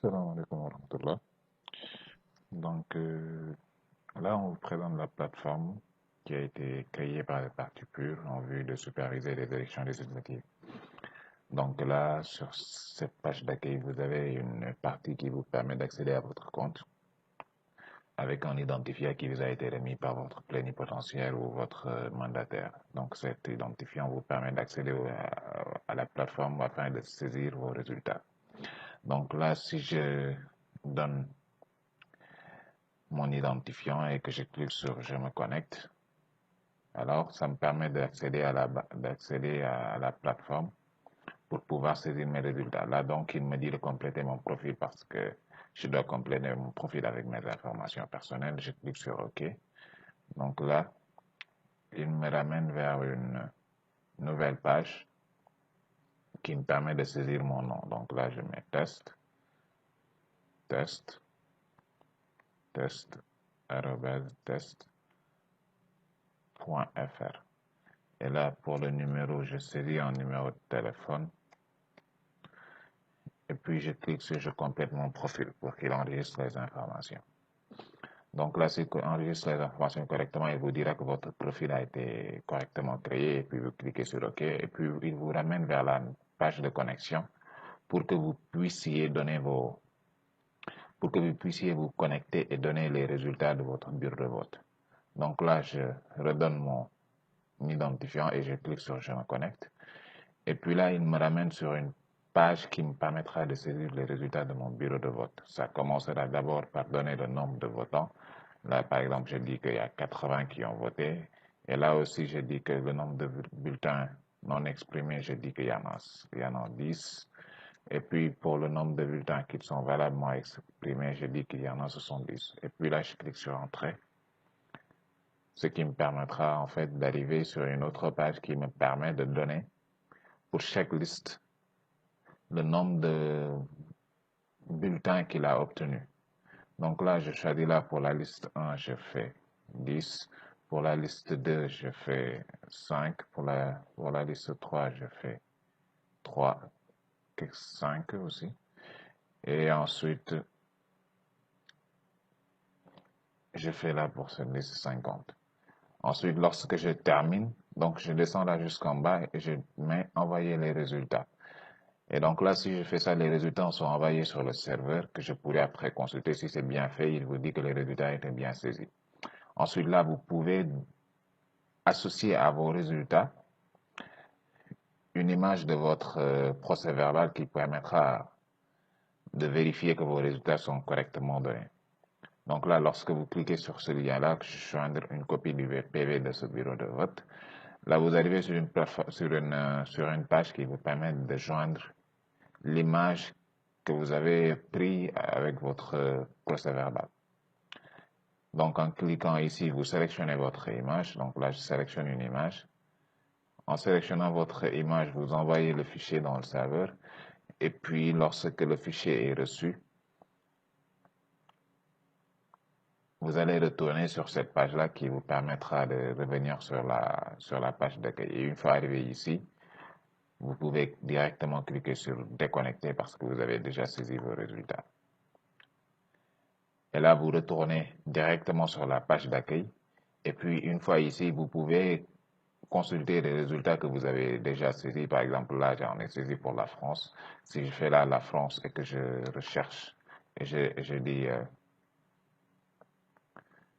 Salam alaikum wa rahmatullah. Donc là, on vous présente la plateforme qui a été créée par les partis purs en vue de superviser les élections législatives. Donc là, sur cette page d'accueil, vous avez une partie qui vous permet d'accéder à votre compte avec un identifiant qui vous a été remis par votre plénipotentiaire ou votre mandataire. Donc cet identifiant vous permet d'accéder à la plateforme afin de saisir vos résultats. Donc là, si je donne mon identifiant et que je clique sur je me connecte, alors ça me permet d'accéder à la plateforme pour pouvoir saisir mes résultats. Là, donc, il me dit de compléter mon profil parce que je dois compléter mon profil avec mes informations personnelles. Je clique sur OK. Donc là, il me ramène vers une nouvelle page qui me permet de saisir mon nom. Donc là, je mets test, test, test, test.fr. Et là, pour le numéro, je saisis un numéro de téléphone. Et puis, je clique sur je complète mon profil pour qu'il enregistre les informations. Donc là, s'il enregistre les informations correctement, il vous dira que votre profil a été correctement créé. Et puis, vous cliquez sur OK. Et puis, il vous ramène vers la page de connexion pour que vous puissiez pour que vous puissiez vous connecter et donner les résultats de votre bureau de vote. Donc là, je redonne mon identifiant et je clique sur je me connecte. Et puis là, il me ramène sur une page qui me permettra de saisir les résultats de mon bureau de vote. Ça commencera d'abord par donner le nombre de votants. Là, par exemple, je dis qu'il y a 80 qui ont voté. Et là aussi, je dis que le nombre de bulletins non exprimés, je dis qu'il y en a 10. Et puis, pour le nombre de bulletins qui sont valablement exprimés, je dis qu'il y en a 70. Et puis là, je clique sur Entrée, ce qui me permettra en fait d'arriver sur une autre page qui me permet de donner pour chaque liste le nombre de bulletins qu'il a obtenus. Donc là, je choisis là pour la liste 1, je fais 10. Pour la liste 2, je fais 5. Pour la liste 3, je fais 3, 5 aussi. Et ensuite, je fais là pour cette liste 50. Ensuite, lorsque je termine, donc je descends là jusqu'en bas et je mets envoyer les résultats. Et donc là, si je fais ça, les résultats sont envoyés sur le serveur que je pourrai après consulter si c'est bien fait. Il vous dit que les résultats étaient bien saisis. Ensuite, là, vous pouvez associer à vos résultats une image de votre procès-verbal qui permettra de vérifier que vos résultats sont correctement donnés. Donc là, lorsque vous cliquez sur ce lien-là, que je joindre une copie du PV de ce bureau de vote, là, vous arrivez sur une page qui vous permet de joindre l'image que vous avez prise avec votre procès-verbal. Donc, en cliquant ici, vous sélectionnez votre image. Donc là, je sélectionne une image. En sélectionnant votre image, vous envoyez le fichier dans le serveur. Et puis, lorsque le fichier est reçu, vous allez retourner sur cette page-là qui vous permettra de revenir sur la page d'accueil. Et une fois arrivé ici, vous pouvez directement cliquer sur déconnecter parce que vous avez déjà saisi vos résultats. Et là, vous retournez directement sur la page d'accueil. Et puis, une fois ici, vous pouvez consulter les résultats que vous avez déjà saisis. Par exemple, là, j'en ai saisi pour la France. Si je fais là la France et que je recherche et je dis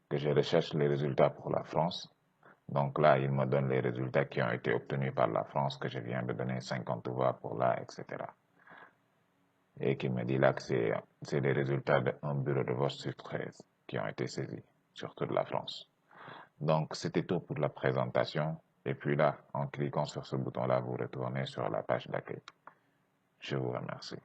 que je recherche les résultats pour la France, donc là, il me donne les résultats qui ont été obtenus par la France, que je viens de donner 50 voix pour là, etc. Et qui me dit là que c'est les résultats d'un bureau de vote sur 13 qui ont été saisis, surtout de la France. Donc, c'était tout pour la présentation. Et puis là, en cliquant sur ce bouton-là, vous retournez sur la page d'accueil. Je vous remercie.